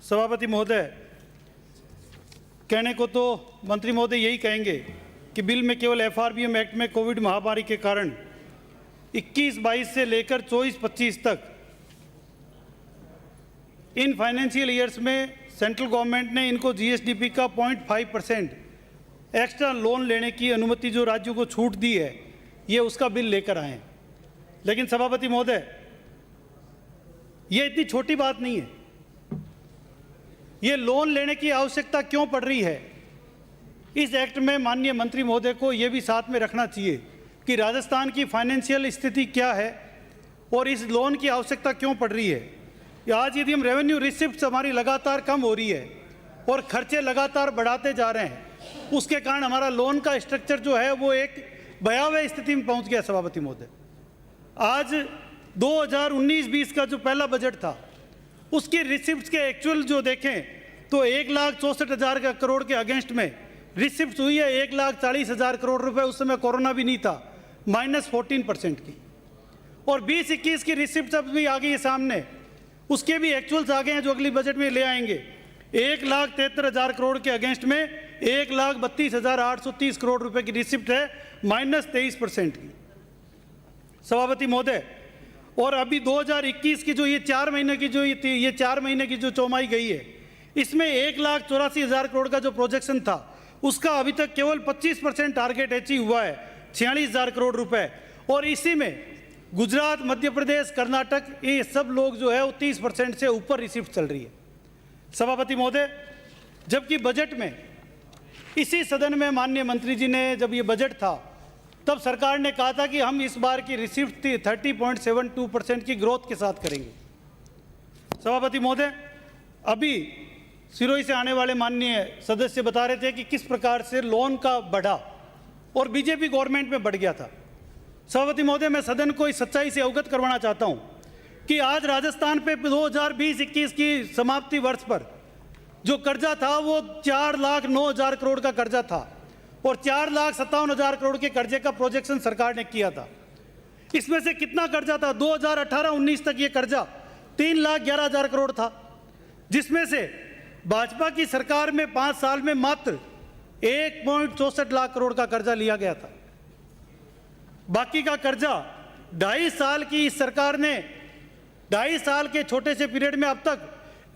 सभापति महोदय, कहने को तो मंत्री महोदय यही कहेंगे कि बिल में केवल एफआरबीएम एक्ट में कोविड महामारी के कारण 21-22 से लेकर 24-25 तक इन फाइनेंशियल ईयर्स में सेंट्रल गवर्नमेंट ने इनको जीएसडीपी का 0.5% एक्स्ट्रा लोन लेने की अनुमति जो राज्यों को छूट दी है, ये उसका बिल लेकर आए। लेकिन सभापति महोदय, ये इतनी छोटी बात नहीं है। ये लोन लेने की आवश्यकता क्यों पड़ रही है, इस एक्ट में माननीय मंत्री महोदय को ये भी साथ में रखना चाहिए कि राजस्थान की फाइनेंशियल स्थिति क्या है और इस लोन की आवश्यकता क्यों पड़ रही है। आज यदि हम रेवेन्यू रिसिप्ट हमारी लगातार कम हो रही है और खर्चे लगातार बढ़ाते जा रहे हैं, उसके कारण हमारा लोन का स्ट्रक्चर जो है वो एक भयावह स्थिति में पहुंच गया। सभापति महोदय, आज 2019-20 का जो पहला बजट था उसकी रिसिप्ट्स के एक्चुअल जो देखें तो 1,64,000 करोड़ के अगेंस्ट में रिसिप्ट्स हुई है 1,40,000 करोड़ रुपए। उस समय कोरोना भी नहीं था, -14% की। और 20-21 की रिसिप्ट्स अब भी आ गई है सामने, उसके भी एक्चुअल्स आ गए हैं जो अगली बजट में ले आएंगे। 1,73,000 करोड़ के अगेंस्ट में 1,32,830 करोड़ रुपए की रिसिप्ट है, -23% की। सभापति महोदय, और अभी 2021 की जो ये 4 महीने की जो चौमाही गई है, इसमें 1,84,000 करोड़ का जो प्रोजेक्शन था उसका अभी तक केवल 25% टारगेट अचीव हुआ है, 46,000 करोड़ रुपए। और इसी में गुजरात, मध्य प्रदेश, कर्नाटक, ये सब लोग जो है वो 30% से ऊपर रिसिप्ट चल रही है। सभापति महोदय, जबकि बजट में इसी सदन में माननीय मंत्री जी ने जब ये बजट था तब सरकार ने कहा था कि हम इस बार की रिसिप्ट 30.72% की ग्रोथ के साथ करेंगे। सभापति महोदय, अभी सिरोही से आने वाले माननीय सदस्य बता रहे थे कि किस प्रकार से लोन का बढ़ा और बीजेपी गवर्नमेंट में बढ़ गया था। सभापति महोदय, मैं सदन को इस सच्चाई से अवगत करवाना चाहता हूं कि आज राजस्थान पे 2020-21 की समाप्ति वर्ष पर जो कर्जा था वो 4,09,000 करोड़ का कर्जा था और 4,57,000 करोड़ के कर्जे का प्रोजेक्शन सरकार ने किया था। इसमें से कितना कर्जा था? 2018-19 तक ये कर्जा 3,11,000 करोड़ था, जिसमें से भाजपा की सरकार में 5 साल में मात्र 1.64 लाख करोड़ का कर्जा लिया गया था। बाकी का कर्जा 2.5 साल की इस सरकार ने 2.5 साल के छोटे से पीरियड में अब तक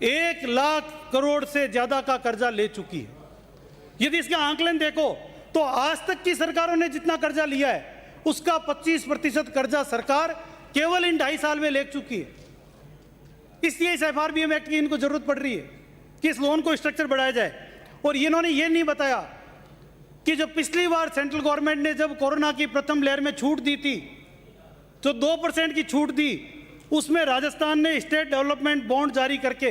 1 लाख करोड़ से ज्यादा का कर्जा ले चुकी है। यदि इसका आंकलन देखो तो आज तक की सरकारों ने जितना कर्जा लिया है उसका 25% कर्जा सरकार केवल इन 2.5 साल में ले चुकी है। इसलिए इस एफआरबीएम एक्ट की इनको जरूरत पड़ रही है कि इस लोन को स्ट्रक्चर बढ़ाया जाए। और इन्होंने ये नहीं बताया कि जब पिछली बार सेंट्रल गवर्नमेंट ने जब कोरोना की प्रथम लहर में छूट दी थी, जो 2% की छूट दी, उसमें राजस्थान ने स्टेट डेवलपमेंट बॉन्ड जारी करके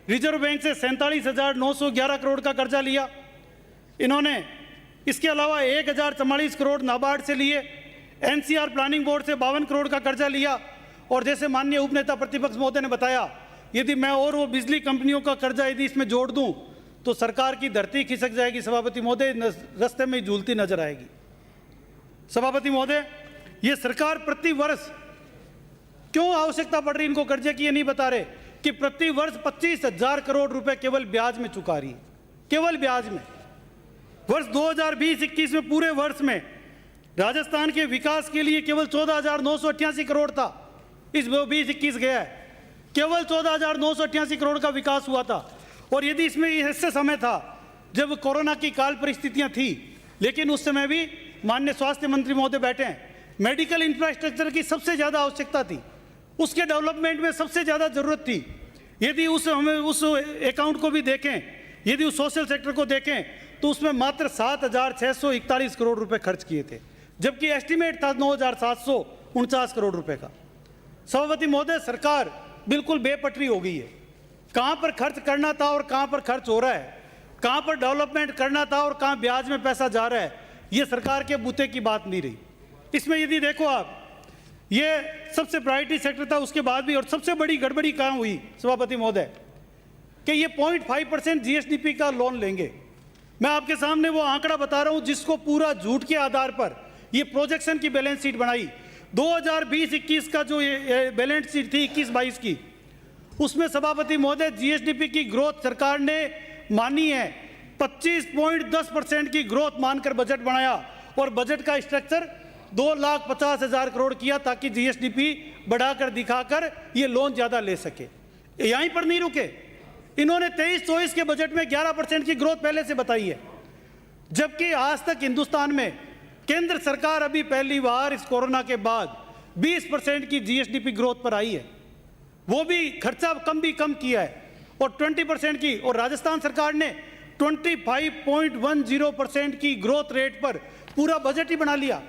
रिजर्व बैंक से 47,911 करोड़ का कर्जा लिया। इन्होंने इसके अलावा 1,044 करोड़ नाबार्ड से लिए, एनसीआर प्लानिंग बोर्ड से 52 करोड़ का कर्जा लिया। और जैसे माननीय उपनेता प्रतिपक्ष महोदय ने बताया, यदि मैं और वो बिजली कंपनियों का कर्जा यदि इसमें जोड़ दूं तो सरकार की धरती खिसक जाएगी। सभापति महोदय, रास्ते में झूलती नजर आएगी। सभापति महोदय, ये सरकार प्रति वर्ष क्यों आवश्यकता पड़ रही इनको कर्जे की, ये नहीं बता रहे कि प्रति वर्ष 25,000 करोड़ रुपए केवल ब्याज में चुका रही है, केवल ब्याज में। वर्ष 2020-21 में पूरे वर्ष में राजस्थान के विकास के लिए केवल 14,988 करोड़ था। इस 2021 गया है, केवल 14,988 करोड़ का विकास हुआ था। और यदि इसमें ऐसे समय था जब कोरोना की काल परिस्थितियां थी, लेकिन उस समय भी माननीय स्वास्थ्य मंत्री महोदय बैठे हैं, मेडिकल इंफ्रास्ट्रक्चर की सबसे ज्यादा आवश्यकता थी, उसके डेवलपमेंट में सबसे ज्यादा जरूरत थी। यदि उस अकाउंट को भी देखें, यदि उस सोशल सेक्टर को देखें तो उसमें मात्र 7,641 करोड़ रुपए खर्च किए थे, जबकि एस्टीमेट था 9,749 करोड़ रुपए का। सभापति महोदय, सरकार बिल्कुल बेपटरी हो गई है। कहां पर खर्च करना था और कहां पर खर्च हो रहा है, कहां पर डेवलपमेंट करना था और कहां ब्याज में पैसा जा रहा है, यह सरकार के बूते की बात नहीं रही। इसमें यदि देखो आप, ये सबसे प्रायोरिटी सेक्टर था, उसके बाद भी। और सबसे बड़ी गड़बड़ी कहां हुई सभापति महोदय, कि ये 0.5% जीएसडीपी का लोन लेंगे। मैं आपके सामने वो आंकड़ा बता रहा हूं जिसको पूरा झूठ के आधार पर ये प्रोजेक्शन की बैलेंस शीट बनाई। 2020-21 का जो ये बैलेंस शीट थी 21-22 की, उसमें सभापति महोदय जीएसडीपी की ग्रोथ सरकार ने मानी है, 25.10% की ग्रोथ मानकर बजट बनाया और बजट का स्ट्रक्चर 2,50,000 करोड़ किया ताकि जीएसडीपी बढ़ाकर दिखाकर ये लोन ज़्यादा ले सके। यहीं पर नहीं रुके, इन्होंने 23-24 के बजट में 11% की ग्रोथ पहले से बताई है, जबकि आज तक हिंदुस्तान में केंद्र सरकार अभी पहली बार इस कोरोना के बाद 20% की जीएसडीपी ग्रोथ पर आई है, वो भी खर्चा कम किया है, और 20% की, और राजस्थान सरकार ने 25.10% की ग्रोथ रेट पर पूरा बजट ही बना लिया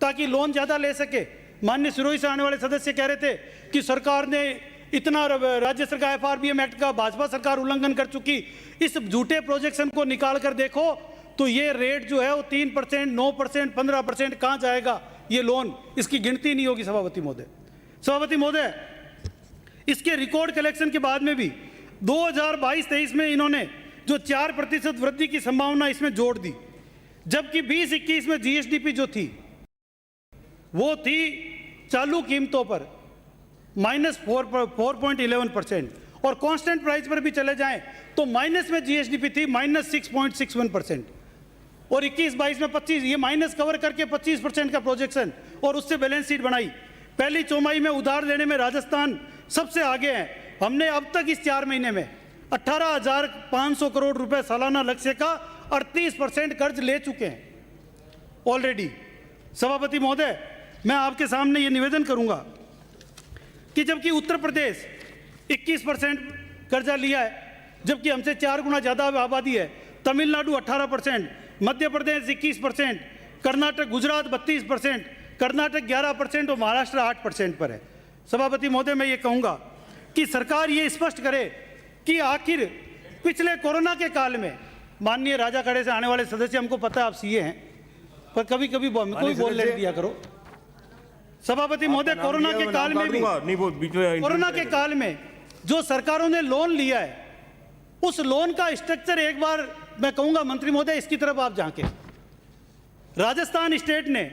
ताकि लोन ज़्यादा ले सके। माननीय सिरोही से आने वाले सदस्य कह रहे थे कि सरकार ने इतना, राज्य सरकार एफआरबीएम एक्ट का भाजपा सरकार उल्लंघन कर चुकी। इस झूठे प्रोजेक्शन को निकाल कर देखो तो ये रेट जो है वो 3%, 9%, 15% कहाँ जाएगा ये लोन, इसकी गिनती नहीं होगी सभापति महोदय। सभापति महोदय, इसके रिकॉर्ड कलेक्शन के बाद में भी 2022-23 में इन्होंने जो 4% वृद्धि की संभावना इसमें जोड़ दी, जबकि 20-21 में जीएसडीपी जो थी वो थी चालू कीमतों पर -4.11%, और कांस्टेंट प्राइस पर भी चले जाएं तो माइनस में जीएसडीपी थी -6.61%, और 21-22 में 25, ये माइनस कवर करके 25% का प्रोजेक्शन, और उससे बैलेंस शीट बनाई। पहली चौमाही में उधार लेने में राजस्थान सबसे आगे है। हमने अब तक इस 4 महीने में 18,500 करोड़ रुपए सालाना लक्ष्य का 38% कर्ज ले चुके हैं ऑलरेडी। सभापति महोदय, मैं आपके सामने ये निवेदन करूंगा कि जबकि उत्तर प्रदेश 21% कर्जा लिया है, जबकि हमसे 4 गुना ज़्यादा आबादी है, तमिलनाडु 18%, मध्य प्रदेश 21%, कर्नाटक, गुजरात 32%, कर्नाटक 11% और महाराष्ट्र 8% पर है। सभापति महोदय, मैं ये कहूँगा कि सरकार ये स्पष्ट करे कि आखिर पिछले कोरोना के काल में, माननीय राजा खड़े से आने वाले सदस्य, हमको पता है आप सीए हैं, पर कभी कभी कोई बोलने दिया करो। सभापति महोदय, कोरोना के काल में भी, कोरोना के काल में जो सरकारों ने लोन लिया है, उस लोन का स्ट्रक्चर एक बार मैं कहूंगा मंत्री महोदय इसकी तरफ आप झांके। राजस्थान स्टेट ने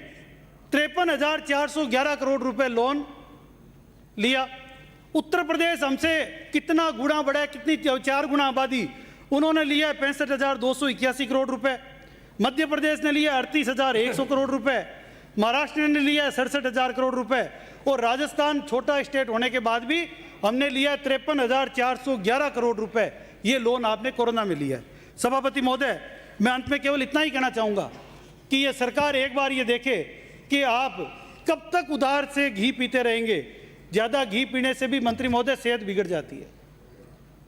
53,411 करोड़ रुपए लोन लिया। उत्तर प्रदेश हमसे कितना गुना बड़ा है, कितनी 4 गुना आबादी, उन्होंने लिया है 65,281 करोड़ रुपए। मध्य प्रदेश ने लिया 38,100 करोड़ रुपए, महाराष्ट्र ने लिया है 67,000 करोड़ रुपए, और राजस्थान छोटा स्टेट होने के बाद भी हमने लिया 53,411 करोड़ रुपए। ये लोन आपने कोरोना में लिया है। सभापति महोदय, मैं अंत में केवल इतना ही कहना चाहूँगा कि ये सरकार एक बार ये देखे कि आप कब तक उधार से घी पीते रहेंगे। ज़्यादा घी पीने से भी मंत्री महोदय सेहत बिगड़ जाती है।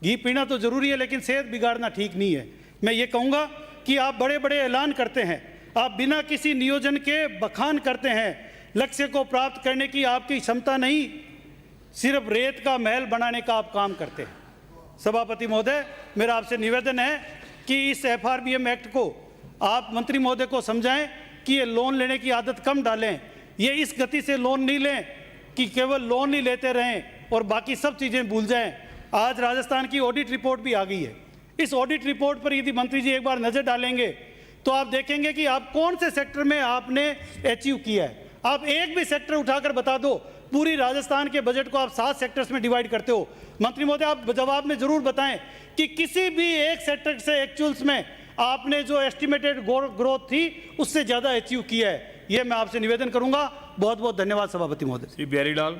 घी पीना तो जरूरी है, लेकिन सेहत बिगाड़ना ठीक नहीं है। मैं ये कहूँगा कि आप बड़े बड़े ऐलान करते हैं, आप बिना किसी नियोजन के बखान करते हैं। लक्ष्य को प्राप्त करने की आपकी क्षमता नहीं, सिर्फ रेत का महल बनाने का आप काम करते हैं। सभापति महोदय, मेरा आपसे निवेदन है कि इस एफआरबीएम एक्ट को आप मंत्री महोदय को समझाएं कि ये लोन लेने की आदत कम डालें। ये इस गति से लोन नहीं लें कि केवल लोन ही लेते रहें और बाकी सब चीज़ें भूल जाएं। आज राजस्थान की ऑडिट रिपोर्ट भी आ गई है। इस ऑडिट रिपोर्ट पर यदि मंत्री जी एक बार नज़र डालेंगे तो आप देखेंगे कि आप कौन से सेक्टर में आपने अचीव किया है। आप एक भी सेक्टर उठाकर बता दो, पूरी राजस्थान के बजट को आप 7 सेक्टर्स में डिवाइड करते हो। मंत्री महोदय, आप जवाब में जरूर बताएं कि किसी भी एक सेक्टर से एक्चुअल्स में आपने जो एस्टिमेटेड ग्रोथ थी उससे ज़्यादा अचीव किया है। ये मैं आपसे निवेदन करूंगा। बहुत बहुत धन्यवाद सभापति महोदय। श्री बिहारी लाल।